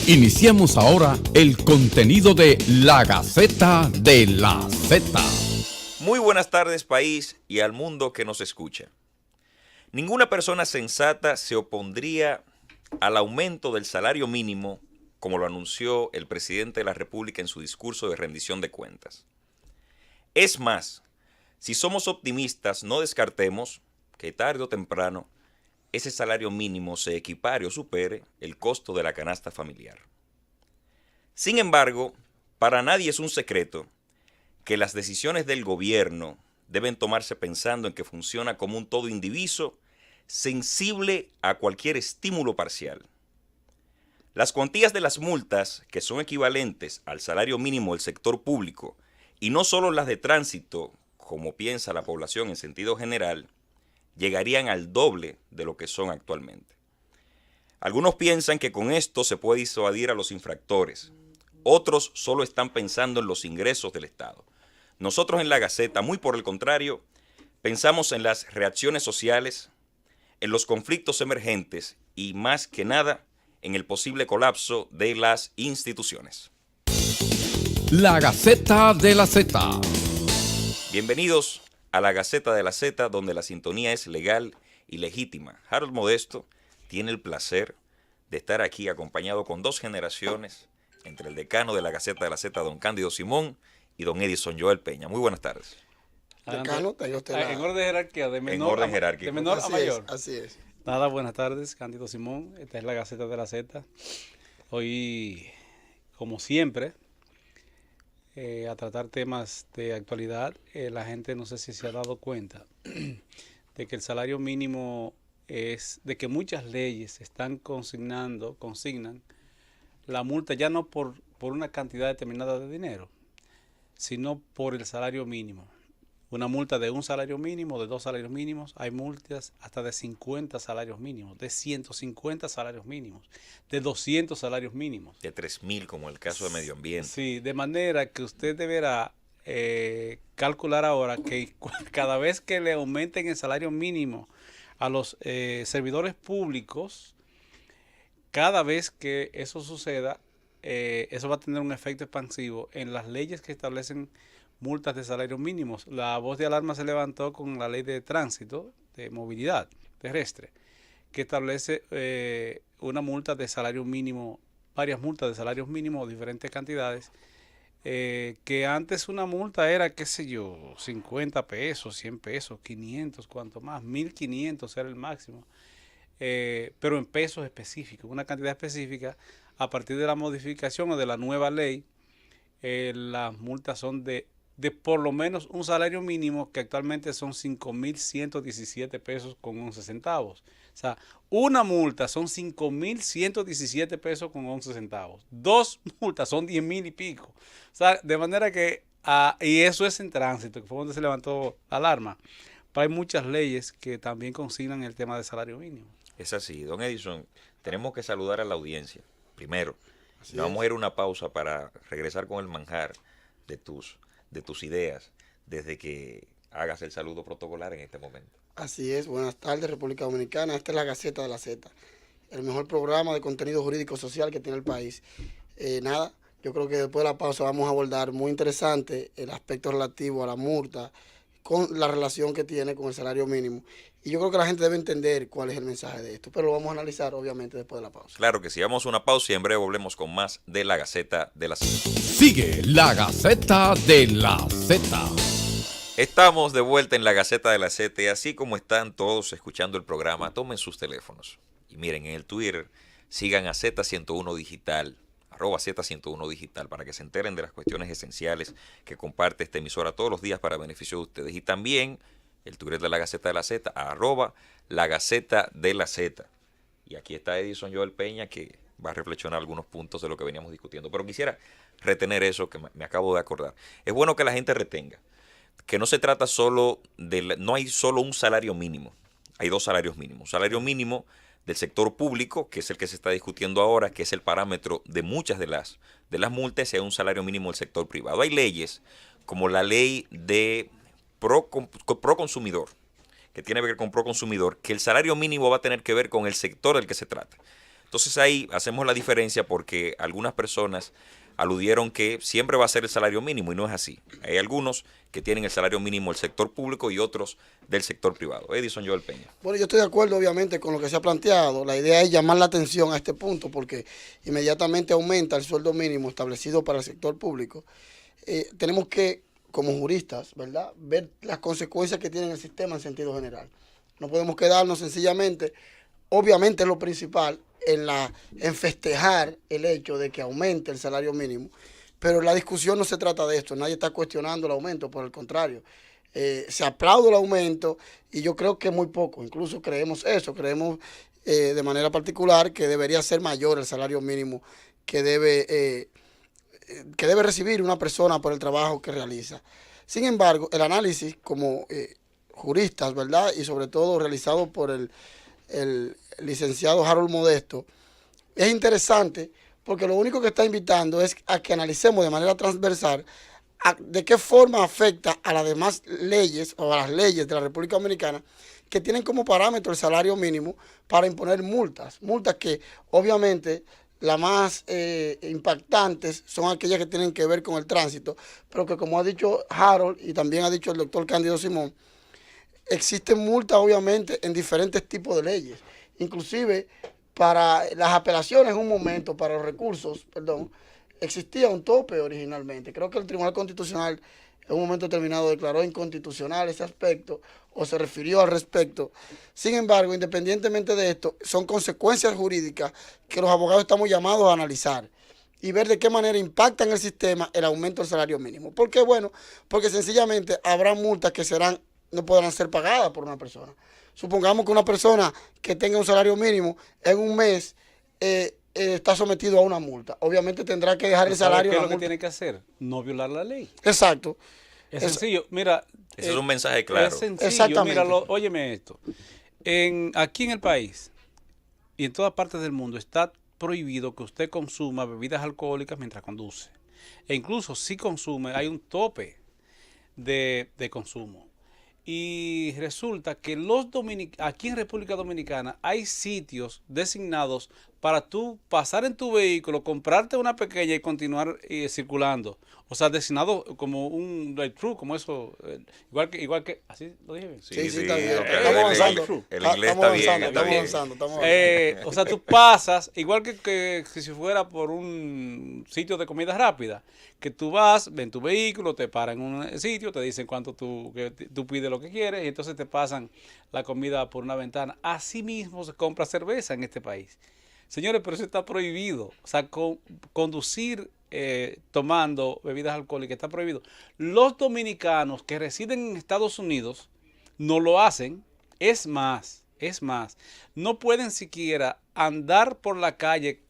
Iniciamos ahora el contenido de La Gaceta de la Z. Muy buenas tardes, país, y al mundo que nos escucha. Ninguna persona sensata se opondría al aumento del salario mínimo, como lo anunció el presidente de la República en su discurso de rendición de cuentas. Es más, si somos optimistas, no descartemos que tarde o temprano ese salario mínimo se equipare o supere el costo de la canasta familiar. Sin embargo, para nadie es un secreto que las decisiones del gobierno deben tomarse pensando en que funciona como un todo indiviso, sensible a cualquier estímulo parcial. Las cuantías de las multas, que son equivalentes al salario mínimo del sector público, y no solo las de tránsito, como piensa la población en sentido general, llegarían al doble de lo que son actualmente. Algunos piensan que con esto se puede disuadir a los infractores. Otros solo están pensando en los ingresos del Estado. Nosotros en La Gaceta, muy por el contrario, pensamos en las reacciones sociales, en los conflictos emergentes y, más que nada, en el posible colapso de las instituciones. La Gaceta de la Z. Bienvenidos a La Gaceta de la Z, donde la sintonía es legal y legítima. Harold Modesto tiene el placer de estar aquí acompañado con dos generaciones, entre el decano de La Gaceta de la Z, don Cándido Simón, y don Edison Joel Peña. Muy buenas tardes. Decano, tenga usted la... En orden de jerarquía, de menor, de menor a mayor. Así es. Nada, buenas tardes, Cándido Simón. Esta es La Gaceta de la Z. Hoy, como siempre, a tratar temas de actualidad. La gente no sé si se ha dado cuenta de que el salario mínimo de que muchas leyes consignan la multa ya no por una cantidad determinada de dinero, sino por el salario mínimo. Una multa de un salario mínimo, de 2 salarios mínimos, hay multas hasta de 50 salarios mínimos, de 150 salarios mínimos, de 200 salarios mínimos. De 3.000, como el caso de medio ambiente. Sí, de manera que usted deberá calcular ahora que cada vez que le aumenten el salario mínimo a los servidores públicos, cada vez que eso suceda, eso va a tener un efecto expansivo en las leyes que establecen multas de salarios mínimos. La voz de alarma se levantó con la ley de tránsito, de movilidad terrestre, que establece una multa de salario mínimo, varias multas de salarios mínimos, diferentes cantidades, que antes una multa era, qué sé yo, 50 pesos, 100 pesos, 500, cuanto más, 1.500 era el máximo, pero en pesos específicos, una cantidad específica. A partir de la modificación o de la nueva ley, las multas son de por lo menos un salario mínimo, que actualmente son 5.117 pesos con 11 centavos. O sea, una multa son 5.117 pesos con 11 centavos. 2 multas son 10.000 y pico. O sea, de manera que, y eso es en tránsito, que fue donde se levantó la alarma. Pero hay muchas leyes que también consignan el tema de salario mínimo. Es así. Don Edison, tenemos que saludar a la audiencia. Primero, vamos a ir a una pausa para regresar con el manjar de tus ideas desde que hagas el saludo protocolar en este momento. Así es. Buenas tardes, República Dominicana. Esta es La Gaceta de la Z, el mejor programa de contenido jurídico social que tiene el país. Yo creo que después de la pausa vamos a abordar muy interesante el aspecto relativo a la multa, con la relación que tiene con el salario mínimo. Y yo creo que la gente debe entender cuál es el mensaje de esto, pero lo vamos a analizar obviamente después de la pausa. Claro que sí, vamos a una pausa y en breve volvemos con más de La Gaceta de la Z. Sigue La Gaceta de la Z. Estamos de vuelta en La Gaceta de la Z y así como están todos escuchando el programa, tomen sus teléfonos y miren en el Twitter, sigan a Z101 Digital, @Z101 Digital, para que se enteren de las cuestiones esenciales que comparte esta emisora todos los días para beneficio de ustedes. Y también el Twitter de La Gaceta de la Z, @La Gaceta de la Z. Y aquí está Edison Joel Peña, que va a reflexionar algunos puntos de lo que veníamos discutiendo. Pero quisiera retener eso que me acabo de acordar. Es bueno que la gente retenga que no se trata solo no hay solo un salario mínimo, hay 2 salarios mínimos. Salario mínimo del sector público, que es el que se está discutiendo ahora, que es el parámetro de muchas de las multas, y hay un salario mínimo del sector privado. Hay leyes como la ley de pro consumidor, que tiene que ver con pro consumidor, que el salario mínimo va a tener que ver con el sector del que se trata. Entonces ahí hacemos la diferencia porque algunas personas aludieron que siempre va a ser el salario mínimo y no es así. Hay algunos que tienen el salario mínimo del sector público y otros del sector privado. Edison Joel Peña. Bueno, yo estoy de acuerdo obviamente con lo que se ha planteado. La idea es llamar la atención a este punto porque inmediatamente aumenta el sueldo mínimo establecido para el sector público. Tenemos que, como juristas, ¿verdad?, ver las consecuencias que tiene el sistema en sentido general. No podemos quedarnos sencillamente, obviamente es lo principal, en festejar el hecho de que aumente el salario mínimo, pero la discusión no se trata de esto, nadie está cuestionando el aumento, por el contrario, se aplaude el aumento y yo creo que muy poco, incluso creemos eso, creemos de manera particular que debería ser mayor el salario mínimo que debe recibir una persona por el trabajo que realiza. Sin embargo, el análisis como juristas, ¿verdad?, y sobre todo realizado por el licenciado Harold Modesto, es interesante porque lo único que está invitando es a que analicemos de manera transversal de qué forma afecta a las demás leyes o a las leyes de la República Dominicana que tienen como parámetro el salario mínimo para imponer multas que obviamente las más impactantes son aquellas que tienen que ver con el tránsito, pero que como ha dicho Harold y también ha dicho el doctor Cándido Simón, existen multas obviamente en diferentes tipos de leyes, inclusive para las apelaciones en un momento, para los recursos, perdón, existía un tope originalmente. Creo que el Tribunal Constitucional en un momento determinado declaró inconstitucional ese aspecto o se refirió al respecto. Sin embargo, independientemente de esto, son consecuencias jurídicas que los abogados estamos llamados a analizar y ver de qué manera impacta en el sistema el aumento del salario mínimo. ¿Por qué? Bueno, porque sencillamente habrá multas que no podrán ser pagadas por una persona. Supongamos que una persona que tenga un salario mínimo en un mes está sometido a una multa. Obviamente tendrá que dejar el salario. ¿Qué es lo que tiene que hacer? No violar la ley. Exacto. Es sencillo. Mira, ese es un mensaje claro. Es sencillo. Exactamente. Mira, óyeme esto. Aquí en el país y en todas partes del mundo está prohibido que usted consuma bebidas alcohólicas mientras conduce. E incluso si consume, hay un tope de consumo. Y resulta que aquí en República Dominicana hay sitios designados para tú pasar en tu vehículo, comprarte una pequeña y continuar circulando. O sea, designado como un drive-thru, como eso, igual que, ¿así lo dije bien? Sí, está bien. Estamos avanzando. El inglés está bien, está bien. Estamos avanzando. O sea, tú pasas, igual que si fuera por un sitio de comida rápida, que tú vas, ven tu vehículo, te paran en un sitio, te dicen cuánto tú pides lo que quieres y entonces te pasan la comida por una ventana. Así mismo se compra cerveza en este país. Señores, pero eso está prohibido. O sea, conducir tomando bebidas alcohólicas está prohibido. Los dominicanos que residen en Estados Unidos no lo hacen. Es más, no pueden siquiera andar por la calle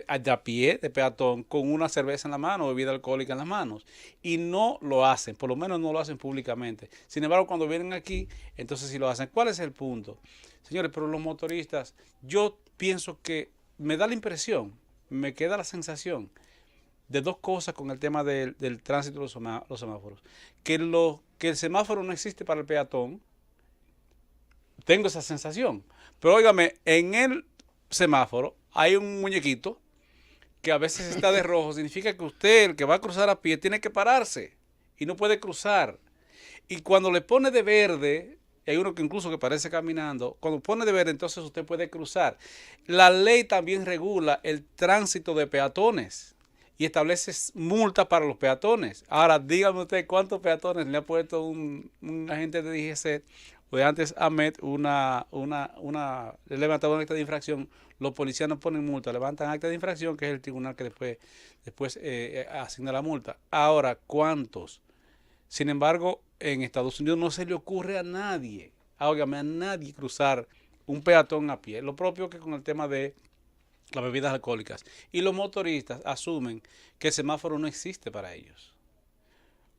a pie, de peatón, con una cerveza en la mano o bebida alcohólica en las manos. Y no lo hacen, por lo menos no lo hacen públicamente. Sin embargo, cuando vienen aquí, entonces sí lo hacen. ¿Cuál es el punto? Señores, pero los motoristas, yo pienso que me da la impresión, me queda la sensación de dos cosas con el tema del tránsito de los semáforos. Que el semáforo no existe para el peatón. Tengo esa sensación. Pero óigame, en el semáforo hay un muñequito que a veces está de rojo. Significa que usted, el que va a cruzar a pie, tiene que pararse y no puede cruzar. Y cuando le pone de verde, hay uno que incluso que parece caminando, cuando pone de verde, entonces usted puede cruzar. La ley también regula el tránsito de peatones y establece multas para los peatones. Ahora, dígame usted cuántos peatones le ha puesto un agente de DGC o de antes Ahmed le levantaba un acta de infracción. Los policías no ponen multa, levantan acta de infracción, que es el tribunal que después asigna la multa. Ahora, ¿cuántos? Sin embargo, en Estados Unidos no se le ocurre a nadie, óigame, a nadie cruzar un peatón a pie. Lo propio que con el tema de las bebidas alcohólicas. Y los motoristas asumen que el semáforo no existe para ellos.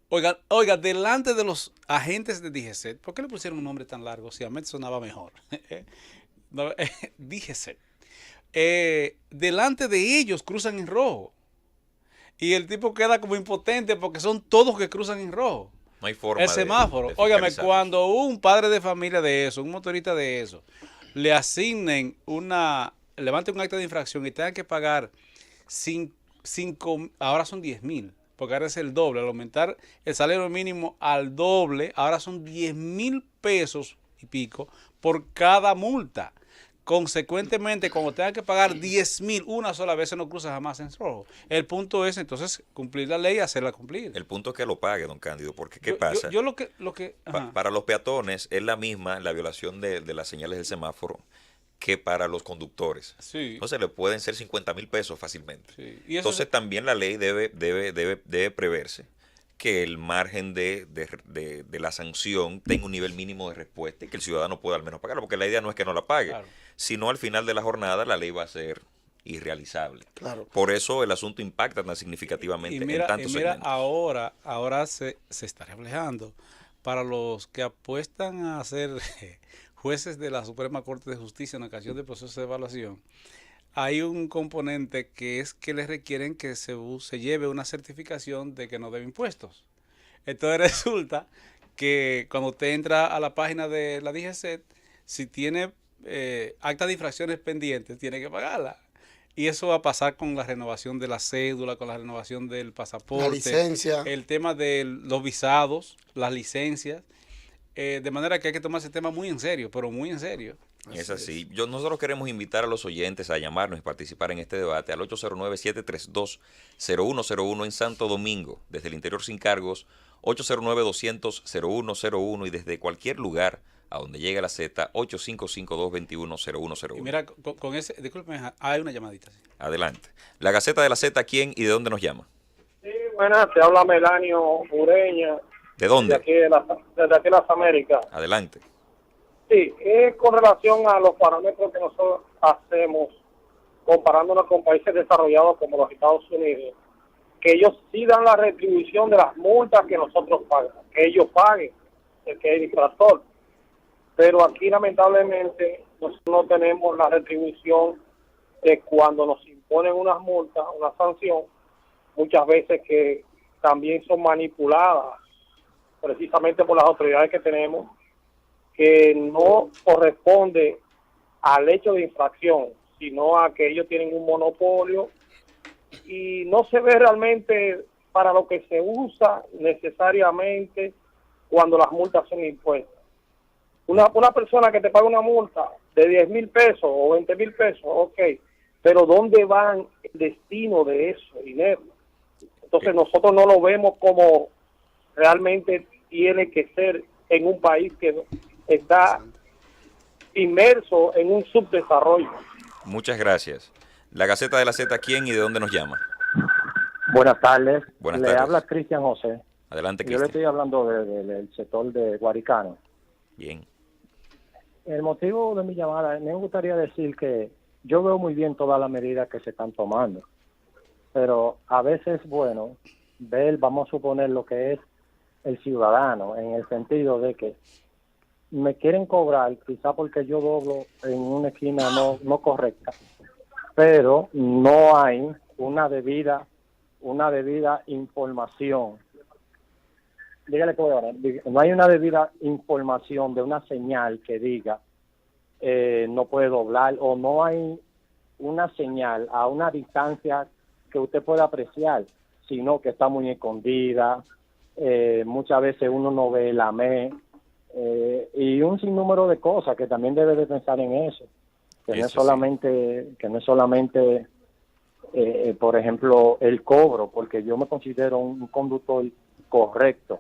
Oiga, delante de los agentes de DGC, ¿por qué le pusieron un nombre tan largo? Si a mí sonaba mejor. DGC. Delante de ellos cruzan en rojo. Y el tipo queda como impotente porque son todos que cruzan en rojo. No hay forma el semáforo. Óigame, cuando un padre de familia de eso, un motorista de eso, le asignen levante un acta de infracción y tenga que pagar ahora son 10,000, porque ahora es el doble. Al aumentar el salario mínimo al doble, ahora son 10,000 pesos y pico por cada multa. Consecuentemente, cuando tenga que pagar 10,000 una sola vez, no cruza jamás en rojo. El punto es entonces cumplir la ley y hacerla cumplir. El punto es que lo pague, don Cándido, porque ¿qué pasa? Yo lo que Para los peatones es la misma la violación de las señales del semáforo que para los conductores. Sí. Entonces le pueden ser 50,000 pesos fácilmente. Sí. Y eso Entonces también la ley debe preverse que el margen de la sanción tenga un nivel mínimo de respuesta y que el ciudadano pueda al menos pagarlo, porque la idea no es que no la pague, Claro. sino al final de la jornada la ley va a ser irrealizable. Claro. Por eso el asunto impacta tan significativamente en tantos segmentos. ahora se está reflejando. Para los que apuestan a ser jueces de la Suprema Corte de Justicia en ocasión de procesos de evaluación, hay un componente que es que les requieren que se lleve una certificación de que no debe impuestos. Entonces resulta que cuando usted entra a la página de la DGCET, si tiene acta de infracciones pendientes, tiene que pagarla. Y eso va a pasar con la renovación de la cédula, con la renovación del pasaporte, La licencia. el tema de los visados, las licencias. De manera que hay que tomar ese tema muy en serio, pero muy en serio. Es así. Nosotros queremos invitar a los oyentes a llamarnos y participar en este debate al 809-732-0101 en Santo Domingo, desde el interior sin cargos, 809-200-0101 y desde cualquier lugar a donde llegue la Z, 8552-210101. Y mira, con ese, disculpen, hay una llamadita. Sí. Adelante. La Gaceta de la Z, ¿quién y de dónde nos llama? Sí, buenas, te habla Melanio Ureña. ¿De dónde? Desde aquí de las Américas. Adelante. Sí, es con relación a los parámetros que nosotros hacemos, comparándonos con países desarrollados como los Estados Unidos, que ellos sí dan la retribución de las multas que nosotros pagamos, que ellos paguen, el que es el infractor. Pero aquí lamentablemente nosotros no tenemos la retribución de cuando nos imponen unas multas, una sanción, muchas veces que también son manipuladas precisamente por las autoridades que tenemos, que no corresponde al hecho de infracción, sino a que ellos tienen un monopolio y no se ve realmente para lo que se usa necesariamente cuando las multas son impuestas. Una persona que te paga una multa de 10,000 pesos o 20,000 pesos, ok, pero ¿dónde van el destino de eso dinero? Entonces nosotros no lo vemos como realmente tiene que ser en un país que está inmerso en un subdesarrollo. Muchas gracias. La Gaceta de la Z, ¿quién y de dónde nos llama? Buenas tardes. Buenas Le tardes. habla Cristian José. Adelante, Yo le Cristian. estoy hablando del sector de Guaricano. Bien. El motivo de mi llamada, me gustaría decir que yo veo muy bien todas las medidas que se están tomando, pero a veces es bueno ver, vamos a suponer, lo que es el ciudadano, en el sentido de que me quieren cobrar, quizá porque yo doblo en una esquina no correcta, pero no hay una debida información. Dígale que voy a hablar. No hay una debida información de una señal que diga no puede doblar, o no hay una señal a una distancia que usted pueda apreciar, sino que está muy escondida. Muchas veces uno no ve la y un sinnúmero de cosas que también debe de pensar en eso, que no es solamente por ejemplo el cobro, porque yo me considero un conductor correcto,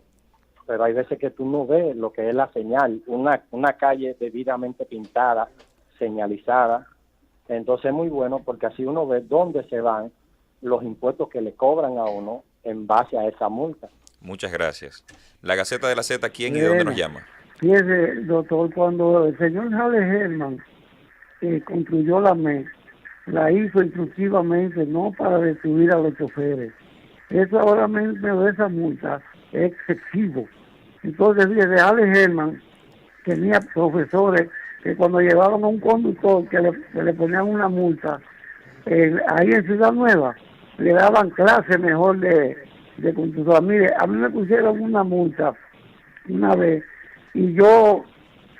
pero hay veces que tú no ves lo que es la señal, una calle debidamente pintada, señalizada. Entonces es muy bueno porque así uno ve dónde se van los impuestos que le cobran a uno en base a esa multa. Muchas gracias. La Gaceta de la Z, ¿quién y de dónde nos llama? Fíjese, doctor, cuando el señor Hales Herman construyó la MES, la hizo instructivamente, no para destruir a los choferes. Eso ahora mismo de esa multa es excesivo. Entonces, fíjese, Hales Herman tenía profesores que cuando llevaban a un conductor que le ponían una multa, ahí en Ciudad Nueva, le daban clase mejor de conductor. Mire, a mí me pusieron una multa una vez y yo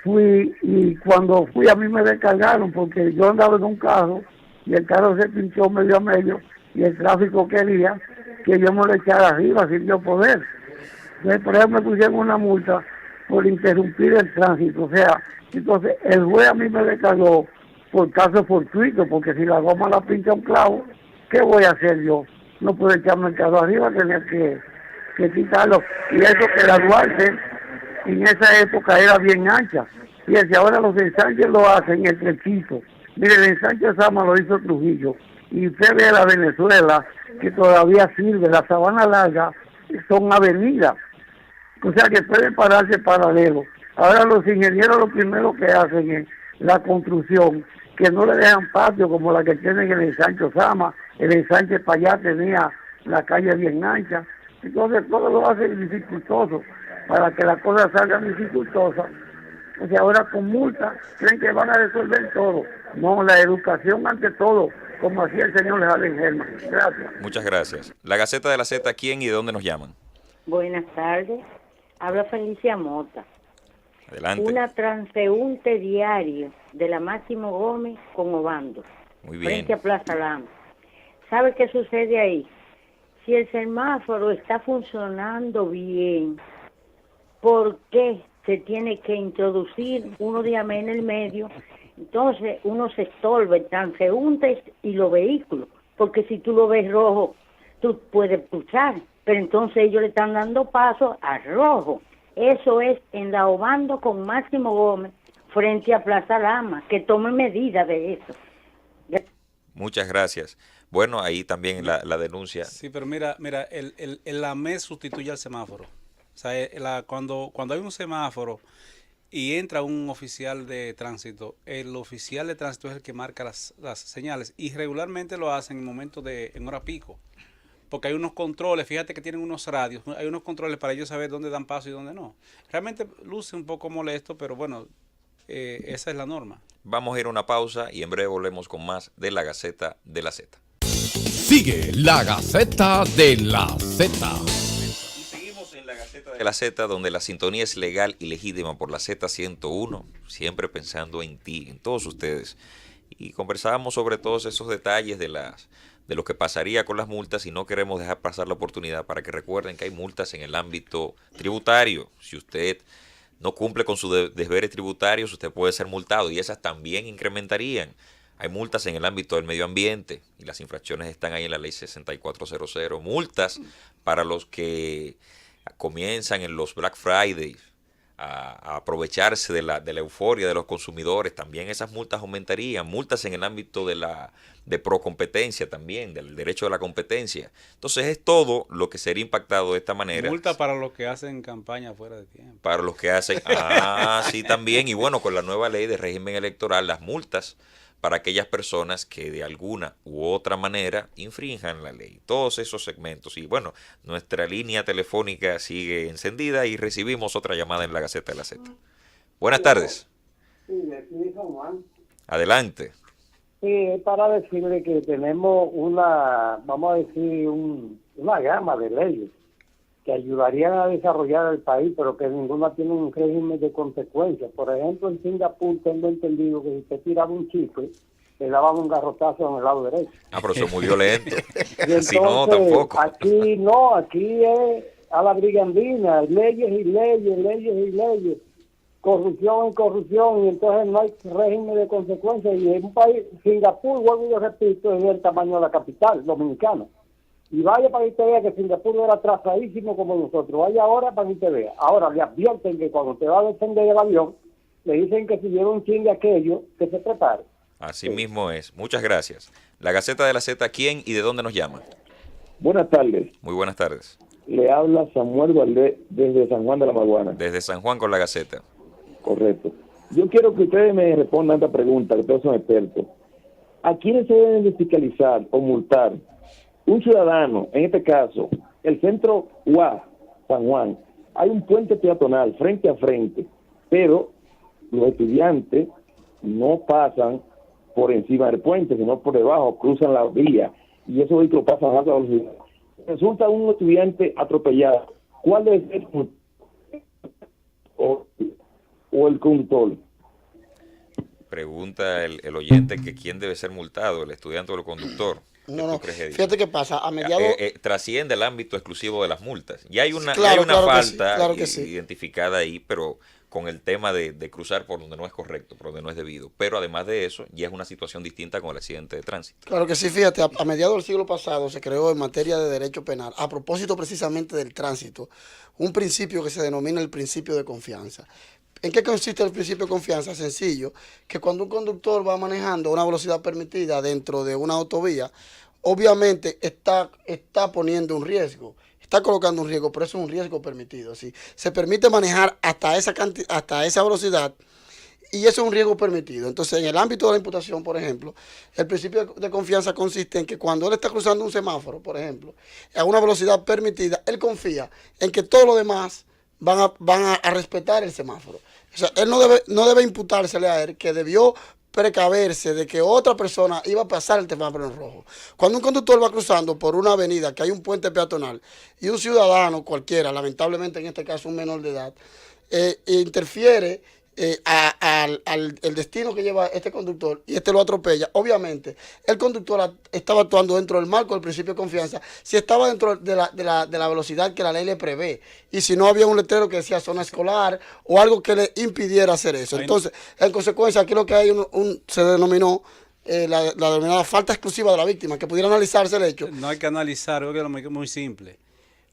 fui y cuando fui a mí me descargaron porque yo andaba en un carro y el carro se pinchó medio a medio y el tráfico quería que yo me lo echara arriba sin yo poder. Entonces por eso me pusieron una multa por interrumpir el tránsito. O sea, entonces el juez a mí me descargó por caso fortuito, porque si la goma la pincha un clavo, ¿qué voy a hacer yo? No puedo echarme el carro arriba, tenía que quitarlo. Y eso que la Duarte en esa época era bien ancha. Fíjense, ahora los ensanches lo hacen estrechito. Mire, el ensanche Sama lo hizo Trujillo. Y usted ve la Venezuela, que todavía sirve. La Sabana Larga son avenidas. O sea que pueden pararse paralelo. Ahora los ingenieros lo primero que hacen es la construcción, que no le dejan patio como la que tienen en el ensanche Sama. El ensanche para allá tenía la calle bien ancha. Entonces todo lo hacen dificultoso, para que las cosas salgan dificultosas. O sea, ahora con multa creen que van a resolver todo. No, la educación ante todo, como hacía el señor Alex Germán. Gracias. Muchas gracias. La Gaceta de la Z, ¿quién y de dónde nos llaman? Buenas tardes. Habla Felicia Mota. Adelante. Una transeúnte diario de la Máximo Gómez con Obando. Muy bien. Frente a Plaza Lama. ¿Sabe qué sucede ahí? Si el semáforo está funcionando bien, ¿por qué se tiene que introducir uno de AME en el medio? Entonces uno se estorba el transeúntes y los vehículos, porque si tú lo ves rojo, tú puedes cruzar, pero entonces ellos le están dando paso a rojo. Eso es en la Obando con Máximo Gómez frente a Plaza Lama, que tomen medidas de eso. Muchas gracias. Bueno, ahí también la denuncia. Sí, pero mira, el AME sustituye al semáforo. O sea, cuando hay un semáforo y entra un oficial de tránsito, el oficial de tránsito es el que marca las señales, y regularmente lo hacen en momentos en hora pico, porque hay unos controles. Fíjate que tienen unos radios, hay unos controles para ellos saber dónde dan paso y dónde no. Realmente luce un poco molesto, pero bueno, esa es la norma. Vamos a ir a una pausa y en breve volvemos con más de la Gaceta de la Z. Sigue la Gaceta de la Z. De la Z, donde la sintonía es legal y legítima por la Z101, siempre pensando en ti, en todos ustedes. Y conversábamos sobre todos esos detalles de lo que pasaría con las multas, y no queremos dejar pasar la oportunidad para que recuerden que hay multas en el ámbito tributario. Si usted no cumple con sus deberes tributarios, usted puede ser multado, y esas también incrementarían. Hay multas en el ámbito del medio ambiente, y las infracciones están ahí en la ley 6400. Multas para los que comienzan en los Black Friday a aprovecharse de la euforia de los consumidores. También esas multas aumentarían. Multas en el ámbito de procompetencia también, del derecho de la competencia. Entonces es todo lo que sería impactado de esta manera. Multa para los que hacen campaña fuera de tiempo. Para los que hacen, sí, también. Y bueno, con la nueva ley de régimen electoral, las multas para aquellas personas que de alguna u otra manera infrinjan la ley. Todos esos segmentos. Y bueno, nuestra línea telefónica sigue encendida y recibimos otra llamada en la Gaceta de la Z. Buenas tardes. Sí, de aquí de San Juan. Adelante. Sí, para decirle que tenemos una gama de leyes que ayudarían a desarrollar el país, pero que ninguna tiene un régimen de consecuencias. Por ejemplo, en Singapur tengo entendido que si usted tiraba un chicle, le daban un garrotazo en el lado derecho. Pero eso es muy violento. Así no, tampoco. Aquí es a la brigandina, leyes y leyes, corrupción y corrupción, y entonces no hay régimen de consecuencias. Y en un país, Singapur, vuelvo y lo repito, es el tamaño de la capital dominicana. Y vaya para que usted vea que Singapur era atrasadísimo como nosotros. Vaya ahora para que usted vea. Ahora le advierten que cuando usted va a descender del avión, le dicen que si lleva un chin de aquello, que se prepare. Así mismo es. Muchas gracias. La Gaceta de la Z, ¿quién y de dónde nos llama? Buenas tardes. Muy buenas tardes. Le habla Samuel Valdés desde San Juan de la Maguana. Desde San Juan con la Gaceta. Correcto. Yo quiero que ustedes me respondan esta pregunta, que ustedes son expertos. ¿A quiénes se deben de fiscalizar o multar? Un ciudadano, en este caso, el centro UA, San Juan, hay un puente peatonal frente a frente, pero los estudiantes no pasan por encima del puente, sino por debajo, cruzan la vía, y esos vehículos pasan a alta velocidad. Resulta un estudiante atropellado. ¿Cuál debe ser o el conductor? Pregunta el oyente que quién debe ser multado, el estudiante o el conductor. No, fíjate qué pasa, a mediados... trasciende el ámbito exclusivo de las multas. Ya hay una, claro, hay una claro falta que sí. identificada ahí, pero con el tema de cruzar por donde no es correcto, por donde no es debido. Pero además de eso, ya es una situación distinta con el accidente de tránsito. Claro que sí, fíjate, a mediados del siglo pasado se creó en materia de derecho penal, a propósito precisamente del tránsito, un principio que se denomina el principio de confianza. ¿En qué consiste el principio de confianza? Sencillo, que cuando un conductor va manejando a una velocidad permitida dentro de una autovía, obviamente está poniendo un riesgo, está colocando un riesgo, pero eso es un riesgo permitido. ¿Sí? Se permite manejar hasta esa velocidad y eso es un riesgo permitido. Entonces, en el ámbito de la imputación, por ejemplo, el principio de confianza consiste en que cuando él está cruzando un semáforo, por ejemplo, a una velocidad permitida, él confía en que todos los demás van a respetar el semáforo. O sea, él no debe imputársele a él que debió precaverse de que otra persona iba a pasar el semáforo en rojo. Cuando un conductor va cruzando por una avenida que hay un puente peatonal y un ciudadano cualquiera, lamentablemente en este caso un menor de edad, interfiere al destino que lleva este conductor y este lo atropella, obviamente el conductor estaba actuando dentro del marco del principio de confianza si estaba dentro de la velocidad que la ley le prevé y si no había un letrero que decía zona escolar o algo que le impidiera hacer eso. Entonces, en consecuencia, aquí lo que hay se denominó la denominada falta exclusiva de la víctima, que pudiera analizarse el hecho. No hay que analizar, es muy simple.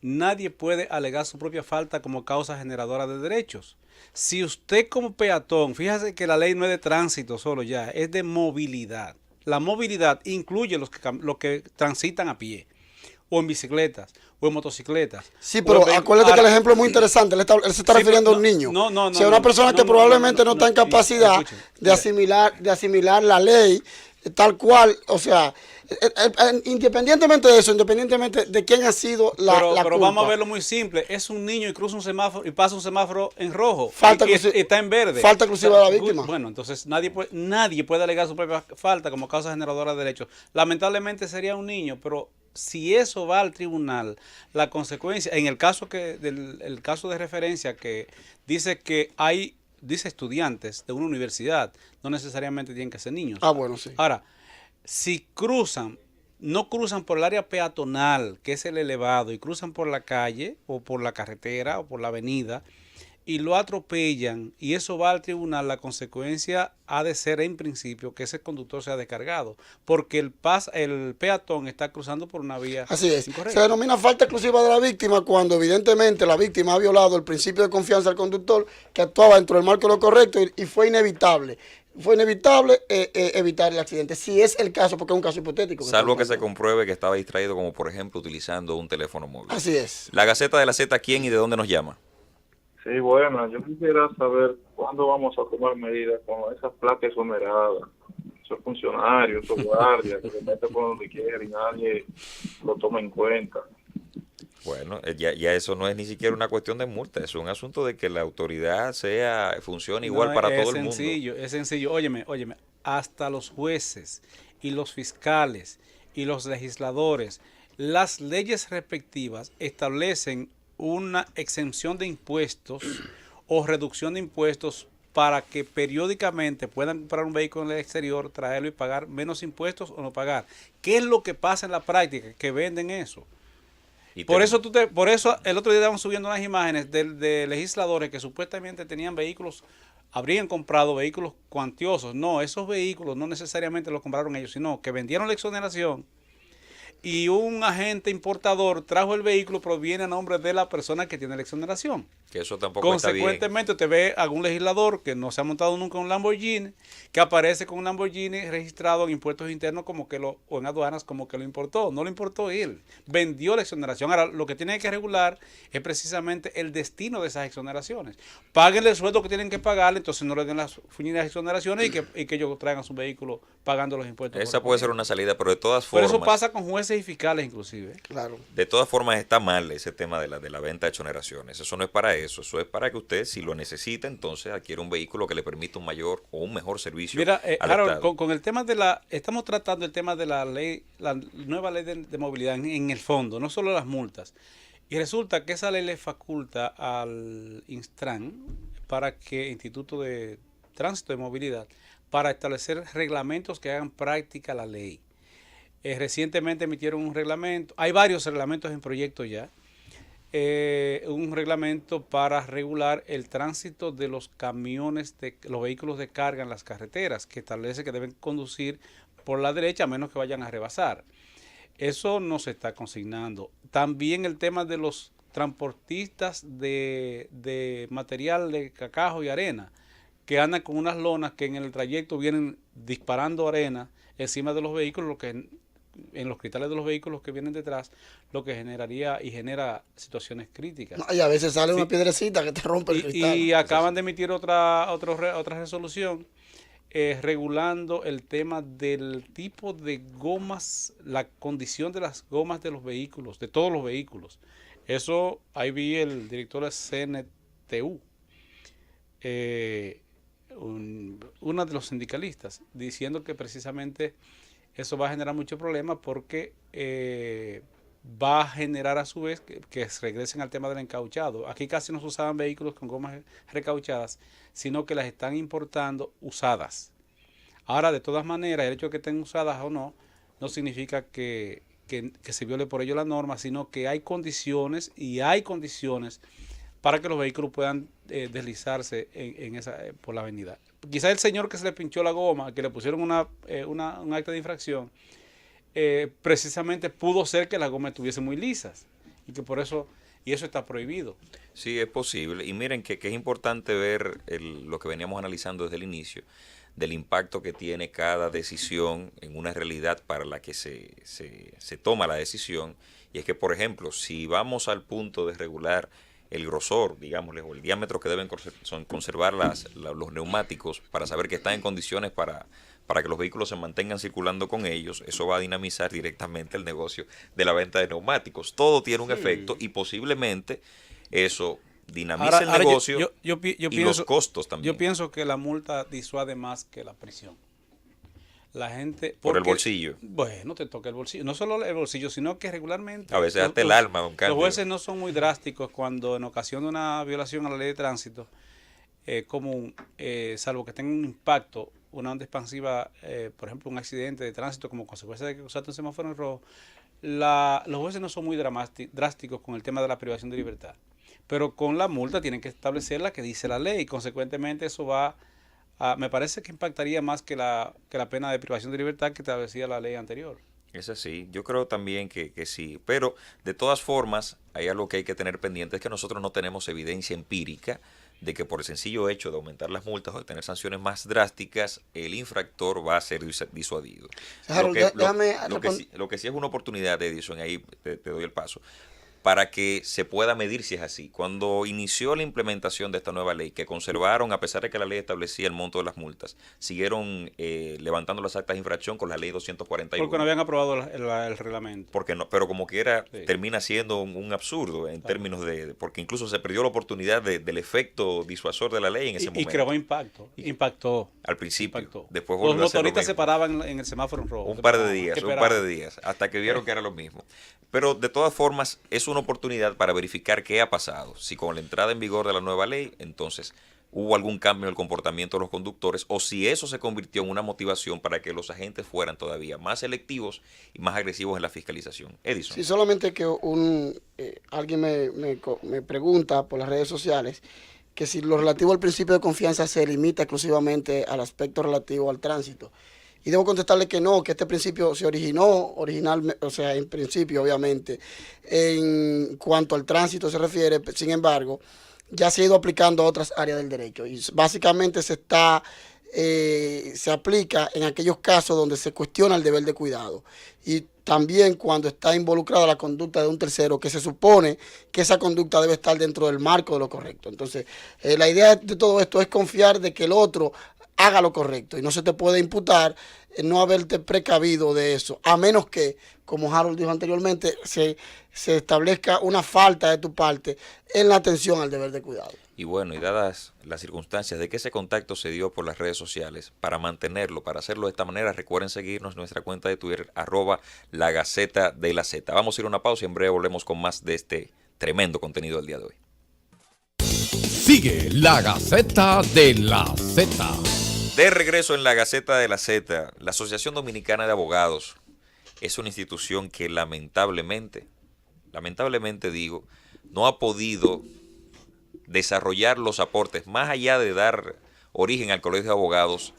Nadie puede alegar su propia falta como causa generadora de derechos. Si usted como peatón, fíjese que la ley no es de tránsito solo ya, es de movilidad. La movilidad incluye los que transitan a pie, o en bicicletas, o en motocicletas. Sí, pero acuérdate que el ejemplo es muy interesante. Él se está refiriendo a un niño. O sea, una persona que probablemente no está en capacidad de asimilar la ley tal cual, o sea, independientemente de eso, independientemente de quién ha sido la pero culpa. Vamos a verlo muy simple. Es un niño y cruza un semáforo y pasa un semáforo en rojo y está en verde. Falta exclusiva de la víctima. Bueno, entonces nadie puede alegar su propia falta como causa generadora de derechos. Lamentablemente sería un niño, pero si eso va al tribunal, la consecuencia, en el caso el caso de referencia que dice que dice estudiantes de una universidad, no necesariamente tienen que ser niños. Ah, bueno, sí. Ahora, si no cruzan por el área peatonal, que es el elevado, y cruzan por la calle, o por la carretera, o por la avenida, y lo atropellan, y eso va al tribunal, la consecuencia ha de ser en principio que ese conductor sea descargado, porque el peatón está cruzando por una vía. Así es. Incorrecta. Se denomina falta exclusiva de la víctima cuando evidentemente la víctima ha violado el principio de confianza del conductor, que actuaba dentro del marco de lo correcto y fue inevitable. Fue inevitable evitar el accidente, si es el caso, porque es un caso hipotético. Salvo que se compruebe que estaba distraído, como por ejemplo utilizando un teléfono móvil. Así es. La Gaceta de la Z, ¿quién y de dónde nos llama? Sí, bueno, yo quisiera saber cuándo vamos a tomar medidas con esas placas exoneradas, esos funcionarios, esos guardias que se meten por donde quiera y nadie lo toma en cuenta. Bueno, ya eso no es ni siquiera una cuestión de multa, es un asunto de que la autoridad funcione igual para todo el mundo. Es sencillo, óyeme, hasta los jueces y los fiscales y los legisladores, las leyes respectivas establecen una exención de impuestos o reducción de impuestos para que periódicamente puedan comprar un vehículo en el exterior, traerlo y pagar menos impuestos o no pagar. ¿Qué es lo que pasa en la práctica? Que venden eso. Por eso el otro día estaban subiendo unas imágenes de legisladores que supuestamente tenían vehículos, habrían comprado vehículos cuantiosos. No, esos vehículos no necesariamente los compraron ellos, sino que vendieron la exoneración y un agente importador trajo el vehículo, proviene a nombre de la persona que tiene la exoneración. Que eso tampoco está bien. Consecuentemente, te ve algún legislador que no se ha montado nunca en un Lamborghini, que aparece con un Lamborghini registrado en impuestos internos o en aduanas como que lo importó. No lo importó él. Vendió la exoneración. Ahora, lo que tiene que regular es precisamente el destino de esas exoneraciones. Páguenle el sueldo que tienen que pagarle, entonces no le den las finitas exoneraciones y que ellos traigan su vehículo pagando los impuestos. Esa puede ser una salida, pero de todas formas... Pero eso pasa con jueces y fiscales inclusive. Claro. De todas formas está mal ese tema de la venta de exoneraciones. Eso no es para eso es para que usted, si lo necesita, entonces adquiera un vehículo que le permita un mayor o un mejor servicio. Mira, Harold, con el tema estamos tratando el tema de la ley, la nueva ley de movilidad en el fondo, no solo las multas. Y resulta que esa ley le faculta al Instran, Instituto de Tránsito y Movilidad, para establecer reglamentos que hagan práctica la ley. Recientemente emitieron un reglamento, hay varios reglamentos en proyecto ya, un reglamento para regular el tránsito de los camiones, de los vehículos de carga en las carreteras, que establece que deben conducir por la derecha a menos que vayan a rebasar. Eso no se está consignando. También el tema de los transportistas de material de cacajo y arena, que andan con unas lonas que en el trayecto vienen disparando arena encima de los vehículos, lo que en los cristales de los vehículos que vienen detrás, lo que genera situaciones críticas. No, y a veces sale una piedrecita que te rompe el cristal. Y acaban de emitir otra resolución regulando el tema del tipo de gomas, la condición de las gomas de los vehículos, de todos los vehículos. Eso, ahí vi el director de CNTU, uno de los sindicalistas, diciendo que precisamente eso va a generar mucho problema porque va a generar a su vez que regresen al tema del encauchado. Aquí casi no se usaban vehículos con gomas recauchadas, sino que las están importando usadas. Ahora, de todas maneras, el hecho de que estén usadas o no, no significa que se viole por ello la norma, sino que hay condiciones para que los vehículos puedan deslizarse por la avenida. Quizás el señor que se le pinchó la goma, que le pusieron un acta de infracción, precisamente pudo ser que las gomas estuviesen muy lisas y que por eso, y eso está prohibido. Sí, es posible. Y miren que es importante ver lo que veníamos analizando desde el inicio, del impacto que tiene cada decisión en una realidad para la que se toma la decisión. Y es que, por ejemplo, si vamos al punto de regular el grosor, digámosle, o el diámetro que deben conservar los neumáticos para saber que están en condiciones para que los vehículos se mantengan circulando con ellos, eso va a dinamizar directamente el negocio de la venta de neumáticos. Todo tiene un efecto y posiblemente eso dinamiza el negocio y los costos también. Yo pienso que la multa disuade más que la prisión. La gente... Por el bolsillo. Bueno, te toca el bolsillo. No solo el bolsillo, sino que regularmente... A veces hasta el alma, don Carlos. Los jueces no son muy drásticos cuando en ocasión de una violación a la ley de tránsito común, salvo que tenga un impacto, una onda expansiva, por ejemplo, un accidente de tránsito como consecuencia de que usaste un semáforo en rojo, los jueces no son muy drásticos con el tema de la privación de libertad. Pero con la multa tienen que establecer la que dice la ley y consecuentemente eso va... me parece que impactaría más que la pena de privación de libertad que establecía la ley anterior. Es así, yo creo también que sí, pero de todas formas hay algo que hay que tener pendiente, es que nosotros no tenemos evidencia empírica de que por el sencillo hecho de aumentar las multas o de tener sanciones más drásticas, el infractor va a ser disuadido. Lo que sí es una oportunidad, Edison, ahí te doy el paso, para que se pueda medir si es así. Cuando inició la implementación de esta nueva ley, que conservaron, a pesar de que la ley establecía el monto de las multas, siguieron levantando las actas de infracción con la ley 241. Porque no habían aprobado el reglamento. Porque no, pero como quiera, termina siendo un absurdo en términos porque incluso se perdió la oportunidad del efecto disuasor de la ley en ese momento. Y creó impactó. Al principio. Impactó. Después los motoristas se paraban en el semáforo en rojo. Un par de días, hasta que vieron que era lo mismo. Pero de todas formas, es una oportunidad para verificar qué ha pasado. Si con la entrada en vigor de la nueva ley, entonces hubo algún cambio en el comportamiento de los conductores, o si eso se convirtió en una motivación para que los agentes fueran todavía más selectivos y más agresivos en la fiscalización. Edison. Sí, solamente que alguien me pregunta por las redes sociales que si lo relativo al principio de confianza se limita exclusivamente al aspecto relativo al tránsito. Y debo contestarle que no, que este principio se originó originalmente, o sea, en principio, obviamente, en cuanto al tránsito se refiere, sin embargo, ya se ha ido aplicando a otras áreas del derecho. Y básicamente se aplica en aquellos casos donde se cuestiona el deber de cuidado. Y también cuando está involucrada la conducta de un tercero, que se supone que esa conducta debe estar dentro del marco de lo correcto. Entonces, la idea de todo esto es confiar de que el otro haga lo correcto y no se te puede imputar no haberte precavido de eso, a menos que, como Harold dijo anteriormente, se establezca una falta de tu parte en la atención al deber de cuidado. Y bueno, y dadas las circunstancias de que ese contacto se dio por las redes sociales, para mantenerlo, para hacerlo de esta manera, recuerden seguirnos en nuestra cuenta de Twitter, @LaGacetaDeLaZ. Vamos a ir a una pausa y en breve volvemos con más de este tremendo contenido del día de hoy. Sigue la Gaceta de la Z. De regreso en la Gaceta de la Z, la Asociación Dominicana de Abogados es una institución que lamentablemente digo, no ha podido desarrollar los aportes, más allá de dar origen al Colegio de Abogados,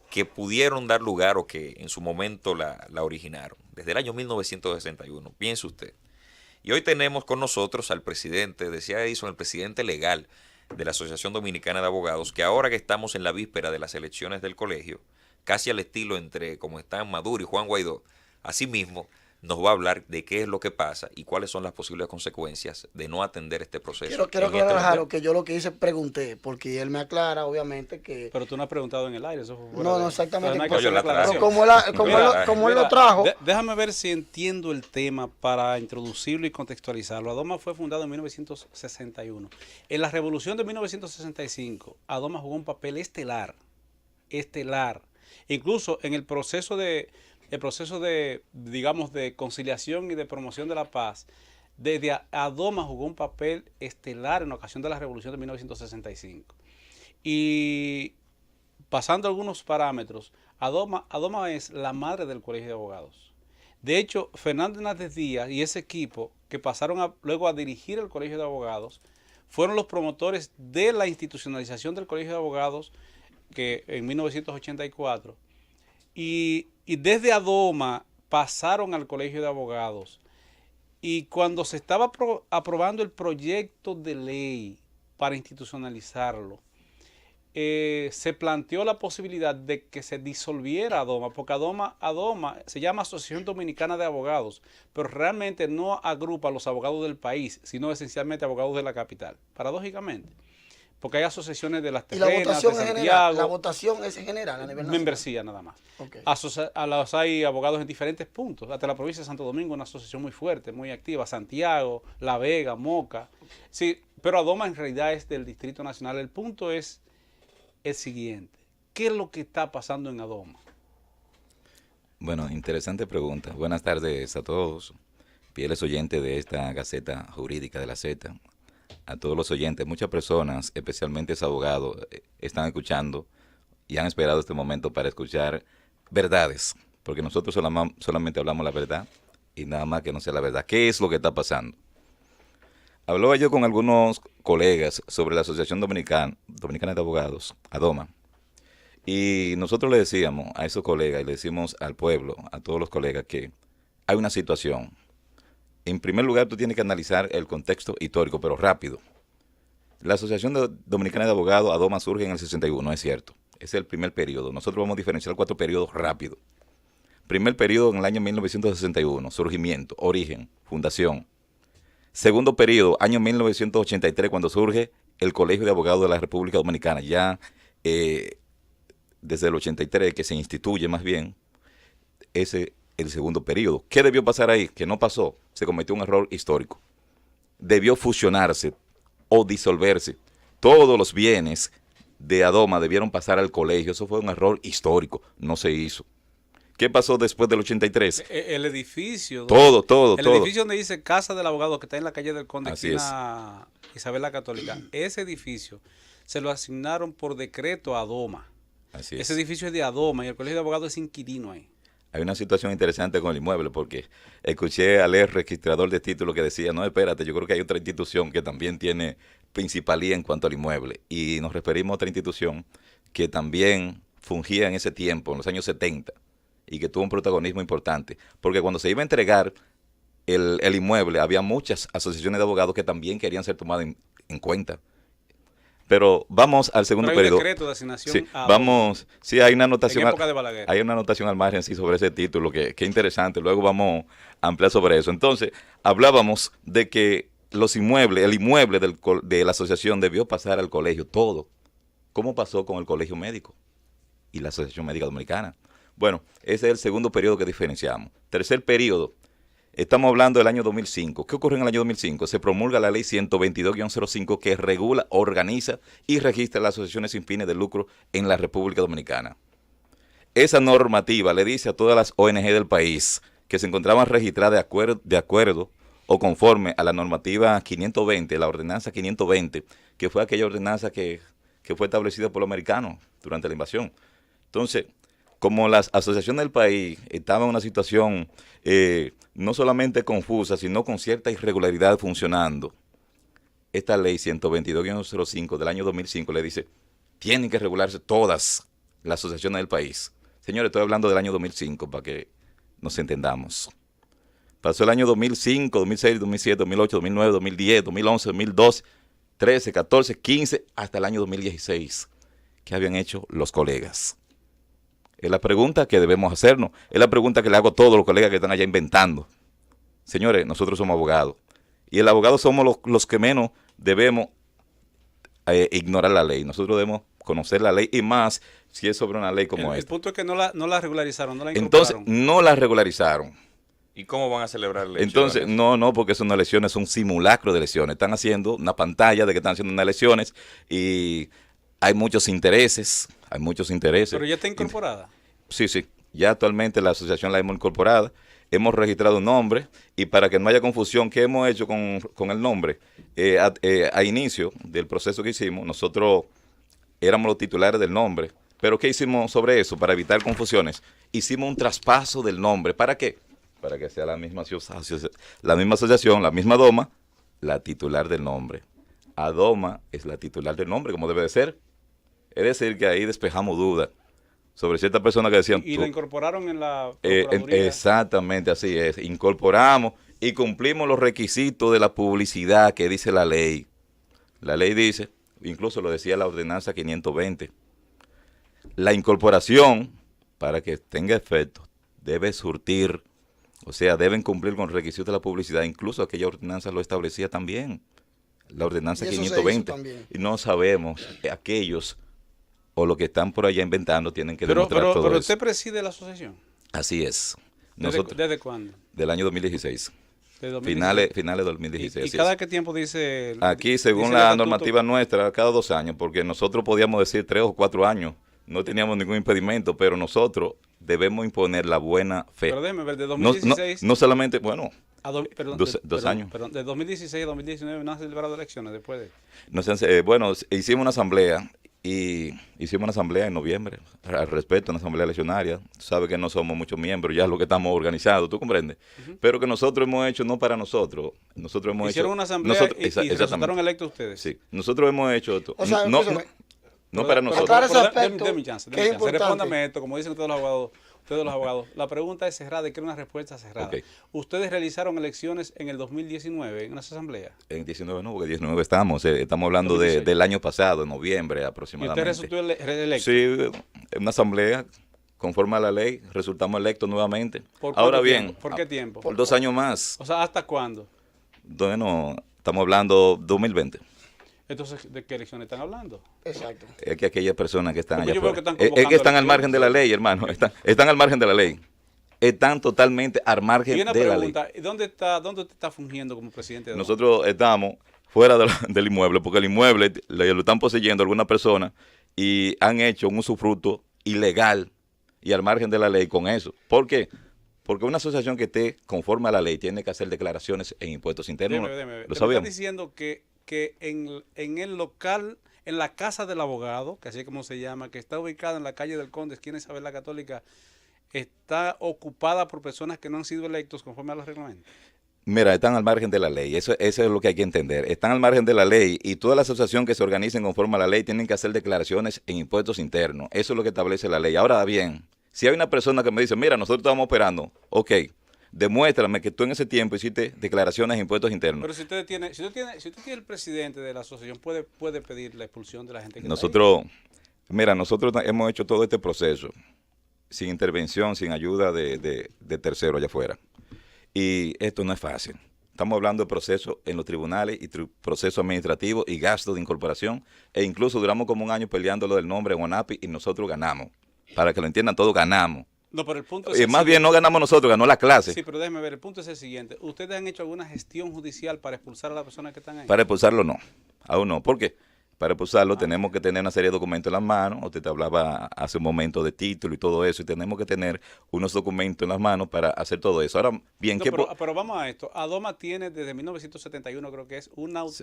que pudieron dar lugar o que en su momento la originaron, desde el año 1961, piense usted. Y hoy tenemos con nosotros al presidente, decía Edison, el presidente legal de la Asociación Dominicana de Abogados, que ahora que estamos en la víspera de las elecciones del colegio, casi al estilo entre como están Maduro y Juan Guaidó, asimismo nos va a hablar de qué es lo que pasa y cuáles son las posibles consecuencias de no atender este proceso. Quiero aclarar que yo lo que hice pregunté, porque él me aclara, obviamente, que... Pero tú no has preguntado en el aire, eso fue No, exactamente. Pero como él lo trajo... Déjame ver si entiendo el tema para introducirlo y contextualizarlo. ADOMA fue fundado en 1961. En la revolución de 1965, ADOMA jugó un papel estelar. Incluso en el proceso de digamos, de conciliación y de promoción de la paz, desde ADOMA jugó un papel estelar en ocasión de la revolución de 1965. Y pasando algunos parámetros, ADOMA es la madre del Colegio de Abogados. De hecho, Fernando Hernández Díaz y ese equipo que pasaron luego a dirigir el Colegio de Abogados, fueron los promotores de la institucionalización del Colegio de Abogados que en 1984. Y desde ADOMA pasaron al Colegio de Abogados. Y cuando se estaba aprobando el proyecto de ley para institucionalizarlo, se planteó la posibilidad de que se disolviera ADOMA, porque ADOMA se llama Asociación Dominicana de Abogados, pero realmente no agrupa a los abogados del país, sino esencialmente abogados de la capital, paradójicamente. Porque hay asociaciones de las terrenas, de Santiago. La votación es general a nivel nacional. Membresía nada más. Okay. Hay abogados en diferentes puntos. Hasta la provincia de Santo Domingo, una asociación muy fuerte, muy activa. Santiago, La Vega, Moca. Sí, pero ADOMA en realidad es del Distrito Nacional. El punto es el siguiente. ¿Qué es lo que está pasando en ADOMA? Bueno, interesante pregunta. Buenas tardes a todos. Fieles oyentes de esta Gaceta Jurídica de la Z. A todos los oyentes, muchas personas, especialmente abogados, están escuchando y han esperado este momento para escuchar verdades, porque nosotros solamente hablamos la verdad y nada más que no sea la verdad. ¿Qué es lo que está pasando? Hablaba yo con algunos colegas sobre la Asociación Dominicana de Abogados, ADOMA, y nosotros le decíamos a esos colegas y le decimos al pueblo, a todos los colegas, que hay una situación. En primer lugar, tú tienes que analizar el contexto histórico, pero rápido. La Asociación Dominicana de Abogados, ADOMA, surge en el 61, es cierto. Es el primer periodo. Nosotros vamos a diferenciar 4 periodos rápido. Primer periodo en el año 1961, surgimiento, origen, fundación. Segundo periodo, año 1983, cuando surge el Colegio de Abogados de la República Dominicana. Ya desde el 83, que se instituye más bien, el segundo periodo. ¿Qué debió pasar ahí? Que no pasó. Se cometió un error histórico. Debió fusionarse o disolverse. Todos los bienes de ADOMA debieron pasar al colegio. Eso fue un error histórico. No se hizo. ¿Qué pasó después del 83? El edificio. Todo. El edificio donde dice Casa del Abogado, que está en la calle del Conde, Así esquina Isabel la Católica. Ese edificio se lo asignaron por decreto a ADOMA. Así es. Ese edificio es de ADOMA y el Colegio de Abogados es inquilino ahí. Hay una situación interesante con el inmueble, porque escuché al registrador de títulos que decía, no, espérate, yo creo que hay otra institución que también tiene principalía en cuanto al inmueble. Y nos referimos a otra institución que también fungía en ese tiempo, en los años 70, y que tuvo un protagonismo importante. Porque cuando se iba a entregar el inmueble, había muchas asociaciones de abogados que también querían ser tomadas en cuenta. Pero vamos al segundo periodo. Hay un decreto de asignación. Sí, sí, hay una anotación. En época de Balaguer. Hay una anotación al margen sí, sobre ese título, que interesante. Luego vamos a ampliar sobre eso. Entonces, hablábamos de que el inmueble de la asociación debió pasar al colegio, todo. ¿Cómo pasó con el Colegio Médico y la Asociación Médica Dominicana? Bueno, ese es el segundo periodo que diferenciamos. Tercer periodo. Estamos hablando del año 2005. ¿Qué ocurre en el año 2005? Se promulga la ley 122-05 que regula, organiza y registra las asociaciones sin fines de lucro en la República Dominicana. Esa normativa le dice a todas las ONG del país que se encontraban registradas de acuerdo o conforme a la normativa 520, la ordenanza 520, que fue aquella ordenanza que fue establecida por los americanos durante la invasión. Entonces, como las asociaciones del país estaban en una situación no solamente confusa, sino con cierta irregularidad funcionando, esta ley 122-05 del año 2005 le dice, tienen que regularse todas las asociaciones del país. Señores, estoy hablando del año 2005 para que nos entendamos. Pasó el año 2005, 2006, 2007, 2008, 2009, 2010, 2011, 2012, 13, 14, 15, hasta el año 2016. ¿Qué habían hecho los colegas? Es la pregunta que debemos hacernos. Es la pregunta que le hago a todos los colegas que están allá inventando. Señores, nosotros somos abogados. Y el abogado somos los que menos debemos ignorar la ley. Nosotros debemos conocer la ley y más si es sobre una ley como esta. El punto es que no la regularizaron, no la incorporaron. Entonces, no la regularizaron. ¿Y cómo van a celebrar elecciones? Entonces, no, porque son elecciones, son simulacros de elecciones. Están haciendo una pantalla de que están haciendo unas elecciones y hay muchos intereses, Pero ya está incorporada. Sí, ya actualmente la asociación la hemos incorporado, hemos registrado un nombre y para que no haya confusión, ¿qué hemos hecho con el nombre? A inicio del proceso que hicimos, nosotros éramos los titulares del nombre, pero ¿qué hicimos sobre eso? Para evitar confusiones, hicimos un traspaso del nombre. ¿Para qué? Para que sea la misma asociación, la misma DOMA, la titular del nombre. ADOMA es la titular del nombre, como debe de ser. Es decir, que ahí despejamos dudas sobre ciertas personas que decían... Y la incorporaron en la Procuraduría. Exactamente, así es. Incorporamos y cumplimos los requisitos de la publicidad que dice la ley. La ley dice, incluso lo decía la ordenanza 520, la incorporación, para que tenga efecto, debe surtir, o sea, deben cumplir con requisitos de la publicidad. Incluso aquella ordenanza lo establecía también, la ordenanza 520. Y no sabemos, aquellos o los que están por allá inventando tienen que demostrar todo eso. Pero usted preside la asociación. Así es. ¿Desde cuándo? Del año 2016. ¿De 2016? Finales de 2016. ¿Y cada qué tiempo dice? Aquí, según la normativa nuestra, cada 2 años, porque nosotros podíamos decir 3 o 4 años. No teníamos ningún impedimento, pero nosotros debemos imponer la buena fe. Pero déjeme ver, de 2016... No solamente, bueno, perdón, 2 años. Perdón, de 2016 a 2019 no han celebrado elecciones después de... Bueno, hicimos una asamblea en noviembre, al respecto, una asamblea eleccionaria. Sabe que no somos muchos miembros, ya es lo que estamos organizados, ¿tú comprendes? Pero que nosotros hemos hecho, no para nosotros, nosotros hemos Hicieron una asamblea y resultaron electos ustedes. Sí, nosotros hemos hecho esto. O sea, no para nosotros. Deme chance. Respóndame esto, como dicen todos los abogados. La pregunta es cerrada y quiero una respuesta cerrada. Okay. ¿Ustedes realizaron elecciones en el 2019 en esa asamblea? En 19 no, porque 19 estamos hablando del año pasado, en noviembre aproximadamente. ¿Y usted resultó electo? Sí, en una asamblea, conforme a la ley, resultamos electos nuevamente. Ahora bien, ¿por qué tiempo? Por 2 años más. O sea, ¿hasta cuándo? Bueno, estamos hablando 2020. Entonces, ¿de qué elecciones están hablando? Exacto. Es que aquellas personas que están allá afuera, es que están al margen de la ley, hermano. Están al margen de la ley. Están totalmente al margen de la ley. Y una pregunta, ¿dónde usted está fungiendo como presidente de Nosotros estamos fuera del inmueble, porque el inmueble lo están poseyendo algunas personas y han hecho un usufructo ilegal y al margen de la ley con eso. ¿Por qué? Porque una asociación que esté conforme a la ley tiene que hacer declaraciones en impuestos internos. ¿Lo sabíamos? Están diciendo que en el local, en la casa del abogado, que así es como se llama, que está ubicada en la calle del Conde, esquina Isabel la Católica, está ocupada por personas que no han sido electos conforme a los reglamentos. Mira, están al margen de la ley, eso es lo que hay que entender. Están al margen de la ley y todas las asociaciones que se organicen conforme a la ley tienen que hacer declaraciones en impuestos internos. Eso es lo que establece la ley. Ahora bien, si hay una persona que me dice, mira, nosotros estamos operando, ok, demuéstrame que tú en ese tiempo hiciste declaraciones de impuestos internos. Pero si usted tiene el presidente de la asociación, puede pedir la expulsión de la gente que nosotros hemos hecho todo este proceso sin intervención, sin ayuda de terceros allá afuera. Y esto no es fácil. Estamos hablando de procesos en los tribunales y procesos administrativos y gastos de incorporación. E incluso duramos como 1 año peleando lo del nombre en ONAPI y nosotros ganamos. Para que lo entiendan todos, ganamos. No, pero el punto es más bien no ganamos nosotros, ganó la clase. Sí, pero déjeme ver, el punto es el siguiente. ¿Ustedes han hecho alguna gestión judicial para expulsar a las personas que están ahí? Para expulsarlo no, aún no. ¿Por qué? Para usarlo tenemos que tener una serie de documentos en las manos. Usted te hablaba hace un momento de título y todo eso, y tenemos que tener unos documentos en las manos para hacer todo eso. Ahora, bien, No, pero vamos a esto. ADOMA tiene desde 1971, creo que es,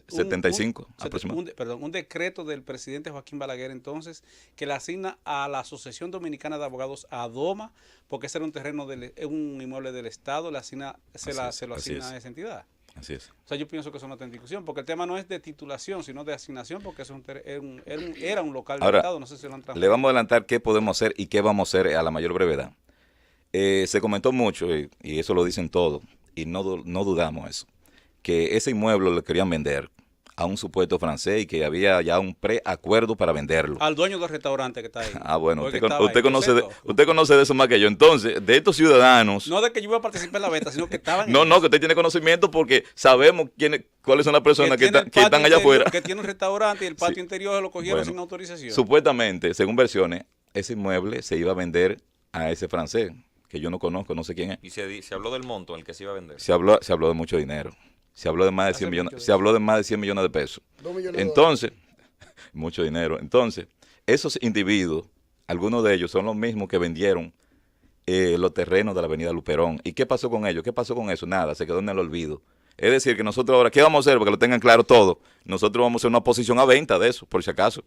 75 aproximadamente. Un decreto del presidente Joaquín Balaguer entonces, que le asigna a la Asociación Dominicana de Abogados ADOMA, porque ese era un terreno, un inmueble del Estado, se lo asigna a esa entidad. Así es. O sea, yo pienso que eso no está en discusión, porque el tema no es de titulación, sino de asignación, porque eso era un local del Estado, no sé si lo han transformado. Le vamos a adelantar qué podemos hacer y qué vamos a hacer a la mayor brevedad. Se comentó mucho, y eso lo dicen todos, y no dudamos eso, que ese inmueble lo querían vender a un supuesto francés y que había ya un preacuerdo para venderlo. Al dueño del restaurante que está ahí. Ah, bueno, usted conoce de eso más que yo. Entonces, de estos ciudadanos... No de que yo iba a participar en la venta, sino que estaban... No, que usted tiene conocimiento porque sabemos cuáles son las personas que están allá afuera. Que tiene un restaurante y el patio interior lo cogieron sin autorización. Supuestamente, según versiones, ese inmueble se iba a vender a ese francés, que yo no conozco, no sé quién es. ¿Y se habló del monto en el que se iba a vender? Se habló de mucho dinero. Se habló de más de 100 millones de pesos. 2 millones Entonces, mucho dinero. Entonces, esos individuos, algunos de ellos son los mismos que vendieron los terrenos de la avenida Luperón. ¿Y qué pasó con ellos? ¿Qué pasó con eso? Nada, se quedó en el olvido. Es decir, que nosotros ahora, ¿qué vamos a hacer? Porque lo tengan claro todo. Nosotros vamos a hacer una posición a venta de eso, por si acaso.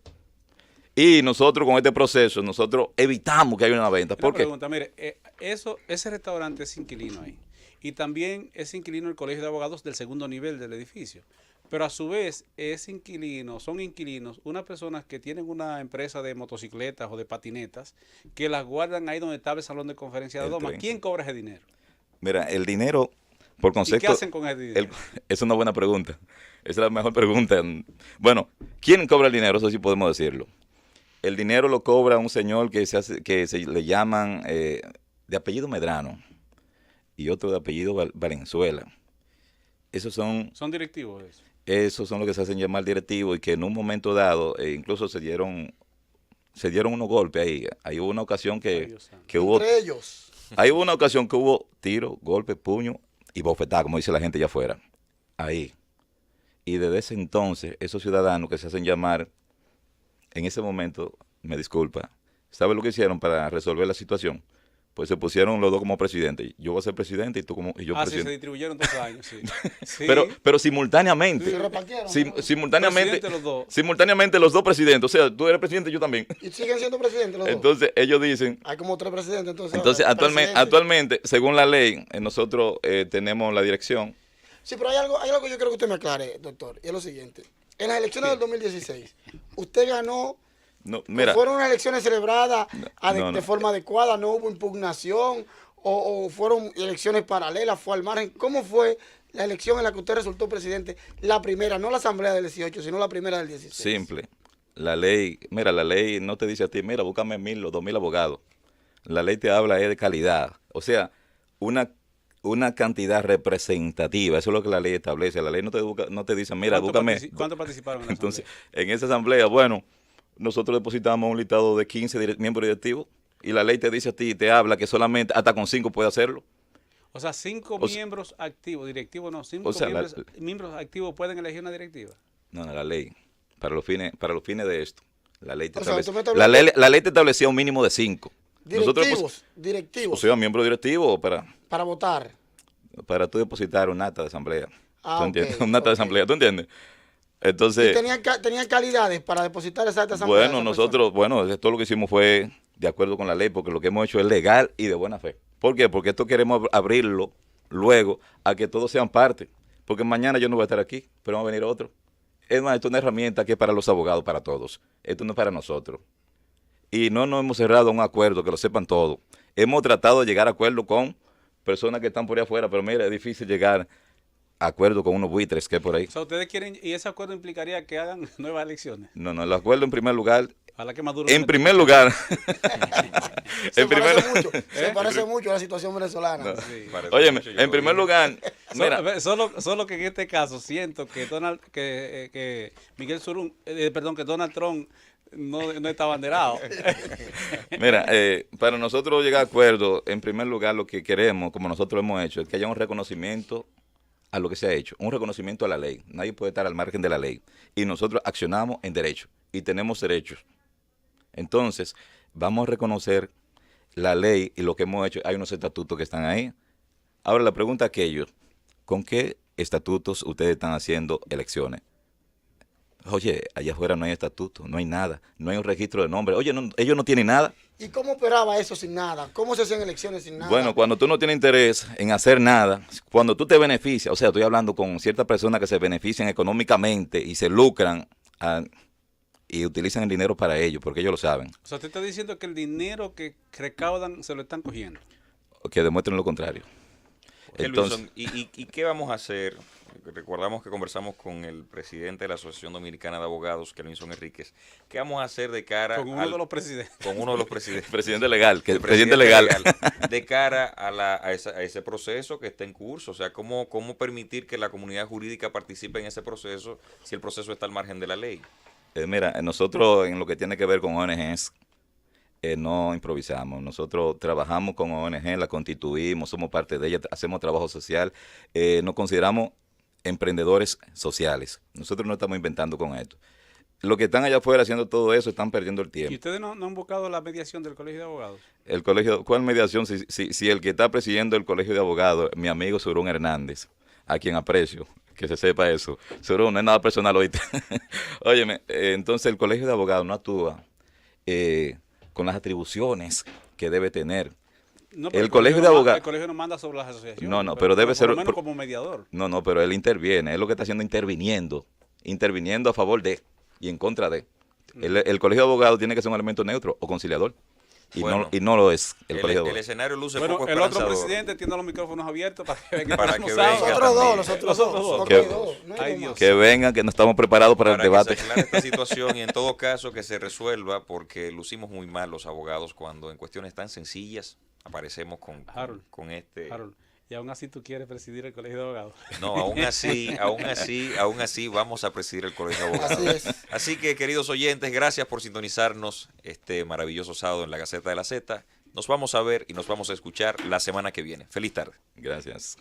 Y nosotros con este proceso, nosotros evitamos que haya una venta. ¿Por qué? Pregunta, mire, ese restaurante es inquilino ahí. Y también es inquilino el Colegio de Abogados del segundo nivel del edificio. Pero a su vez son inquilinos unas personas que tienen una empresa de motocicletas o de patinetas que las guardan ahí donde estaba el salón de conferencia de ADOMA. ¿Quién cobra ese dinero? Mira, el dinero, por concepto... ¿Y qué hacen con ese dinero? Es una buena pregunta. Esa es la mejor pregunta. Bueno, ¿quién cobra el dinero? Eso sí podemos decirlo. El dinero lo cobra un señor que se le llaman de apellido Medrano y otro de apellido Valenzuela. Esos son directivos. Esos son los que se hacen llamar directivos y que en un momento dado incluso se dieron unos golpes ahí. Hay una ocasión que hubo... Entre ellos. Hay una ocasión que hubo tiro, golpe, puño y bofetada, como dice la gente allá afuera. Ahí. Y desde ese entonces, esos ciudadanos que se hacen llamar, en ese momento, me disculpa, ¿sabe lo que hicieron para resolver la situación? Pues se pusieron los dos como presidentes. Yo voy a ser presidente y tú como yo presidente. Sí, se distribuyeron 2 años, sí. Sí. Pero simultáneamente. Se repartieron. Simultáneamente los dos presidentes. O sea, tú eres presidente y yo también. Y siguen siendo presidentes los dos. Entonces ellos dicen. Hay como 3 presidentes entonces actualmente, según la ley, nosotros tenemos la dirección. Sí, pero hay algo que yo creo que usted me aclare, doctor. Y es lo siguiente. En las elecciones del 2016, usted ganó. No, mira, ¿fueron unas elecciones celebradas de forma adecuada? ¿No hubo impugnación? ¿O fueron elecciones paralelas? ¿Fue al margen? ¿Cómo fue la elección en la que usted resultó presidente? La primera, no la asamblea del 18, sino la primera del 16. Simple. La ley no te dice a ti, mira, búscame 1,000 o 2,000 abogados. La ley te habla de calidad. O sea, una cantidad representativa. Eso es lo que la ley establece. La ley no te dice, mira, búscame. ¿Cuántos participaron en la Entonces, en esa asamblea, bueno, nosotros depositamos un listado de 15 miembros directivos y la ley te dice a ti, te habla que solamente hasta con 5 puede hacerlo. O sea, 5 miembros activos, directivos no, 5 miembros activos pueden elegir una directiva. No, la ley, para los fines de esto, la ley te la ley te establecía un mínimo de 5. Directivos. O sea, miembro directivo para votar. Para tú depositar un acta de asamblea. Un acta de asamblea, ¿tú entiendes? Entonces, ¿Tenían calidades para depositar esa acta de asamblea? Bueno, esto lo que hicimos fue de acuerdo con la ley, porque lo que hemos hecho es legal y de buena fe. ¿Por qué? Porque esto queremos abrirlo luego a que todos sean parte. Porque mañana yo no voy a estar aquí, pero va a venir otro. Es más, esto es una herramienta que es para los abogados, para todos. Esto no es para nosotros. Y no nos hemos cerrado un acuerdo, que lo sepan todos. Hemos tratado de llegar a acuerdo con personas que están por ahí afuera, pero mira, es difícil llegar acuerdo con unos buitres que hay por ahí. O sea, ustedes quieren, y ese acuerdo implicaría que hagan nuevas elecciones. No, el acuerdo en primer lugar. Ojalá que Maduro en primer lugar. Se parece mucho a la situación venezolana. No. Sí, óyeme, en primer lugar, mira. Solo que en este caso siento que que Donald Trump no está abanderado. Mira, para nosotros llegar a acuerdo, en primer lugar lo que queremos, como nosotros hemos hecho, es que haya un reconocimiento a lo que se ha hecho, un reconocimiento a la ley. Nadie puede estar al margen de la ley. Y nosotros accionamos en derecho y tenemos derechos. Entonces, vamos a reconocer la ley y lo que hemos hecho. Hay unos estatutos que están ahí. Ahora la pregunta a aquellos, ¿con qué estatutos ustedes están haciendo elecciones? Oye, allá afuera no hay estatuto, no hay nada, no hay un registro de nombre. Oye, ellos no tienen nada. ¿Y cómo operaba eso sin nada? ¿Cómo se hacían elecciones sin nada? Bueno, cuando tú no tienes interés en hacer nada, cuando tú te beneficias, o sea, estoy hablando con ciertas personas que se benefician económicamente y se lucran y utilizan el dinero para ello, porque ellos lo saben. O sea, usted está diciendo que el dinero que recaudan se lo están cogiendo. Que demuestren lo contrario. Entonces, ¿y qué vamos a hacer? Recordamos que conversamos con el presidente de la Asociación Dominicana de Abogados, Kelvinson Enríquez. ¿Qué vamos a hacer de cara con uno de los presidentes? Con uno de los presidentes. Presidente legal, que el presidente legal. De cara a ese proceso que está en curso. O sea, ¿cómo permitir que la comunidad jurídica participe en ese proceso si el proceso está al margen de la ley? Mira, nosotros en lo que tiene que ver con ONGs, no improvisamos. Nosotros trabajamos con ONG, la constituimos, somos parte de ella, hacemos trabajo social, nos consideramos emprendedores sociales. Nosotros no estamos inventando con esto. Los que están allá afuera haciendo todo eso están perdiendo el tiempo. ¿Y ustedes no han buscado la mediación del Colegio de Abogados? El colegio, ¿cuál mediación? Si el que está presidiendo el Colegio de Abogados, mi amigo Surún Hernández, a quien aprecio, que se sepa eso. Surún, no es nada personal ahorita. Óyeme, entonces el Colegio de Abogados no actúa con las atribuciones que debe tener. No, el colegio de abogados. El colegio no manda sobre las asociaciones. No, pero debe ser. Por lo menos como mediador. No, pero él interviene. Es lo que está haciendo interviniendo a favor de y en contra de. El colegio de abogados tiene que ser un elemento neutro o conciliador. Y no lo es el colegio de abogados. El escenario luce poco esperanzador. El otro presidente tiene los micrófonos abiertos para que venga. Nosotros dos. Que vengan, que no estamos preparados para el debate. Que se aclare esta situación y en todo caso que se resuelva, porque lucimos muy mal los abogados cuando en cuestiones tan sencillas aparecemos con este... Harold, y aún así tú quieres presidir el Colegio de Abogados. No, aún así vamos a presidir el Colegio de Abogados. Así que, queridos oyentes, gracias por sintonizarnos este maravilloso sábado en la Gaceta de la Z. Nos vamos a ver y nos vamos a escuchar la semana que viene. Feliz tarde. Gracias.